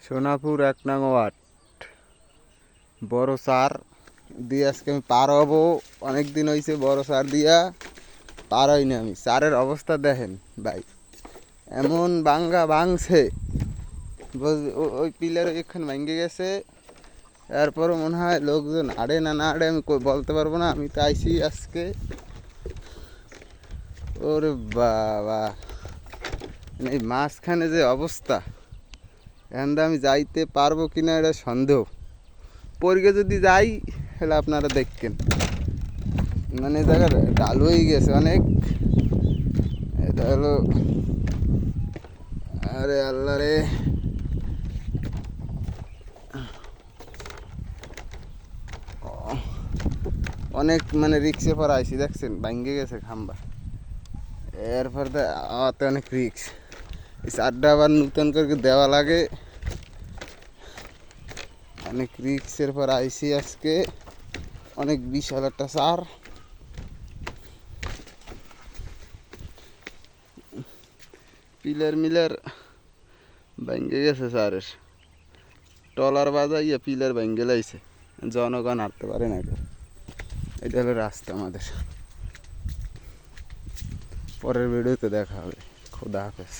সোনাপুর 1 নং ওয়ার্ড বড় সার দিয়ে আজকে আমি পার হব। অনেক দিন হয়েছে বড় সার দিয়া পার হইনি আমি। সারের অবস্থা দেখেন ভাই, এমন ভাঙ্গা ভাঙছে, ওই পিলার এখানে ভেঙে গেছে। এরপরও মনে হয় লোকজন আড়ে না না আড়ে আমি বলতে পারবো না। আমি তো আইসি আজকে। ওরে বাবা, এই মাঝখানে যে অবস্থা, এখান আমি যাইতে পারবো কিনা এটা সন্দেহ। পরিগে যদি যাই তাহলে আপনারা দেখবেন, মানে জায়গার ঢাল হয়ে গেছে অনেক। এটা হলো, আরে আল্লাহ রে, অনেক মানে রিক্সে পর আইসি। দেখছেন ভাঙ্গে গেছে খাম্বা। এরপর তো অনেক রিক্স। এই চারটা আবার নতুন করে দেওয়া লাগে, অনেক রিক্সের পর আইসি আজকে। অনেক বিশাল একটা সার। পিলার মিলার ভেঙে গেছে সারের, টলার বাজাইয়া পিলার ভেঙে লাইছে। জনগণ হাঁটতে পারে না কেউ। এটা হলো রাস্তা আমাদের। পরের ভিডিওতে দেখা হবে। খোদা হাফেজ।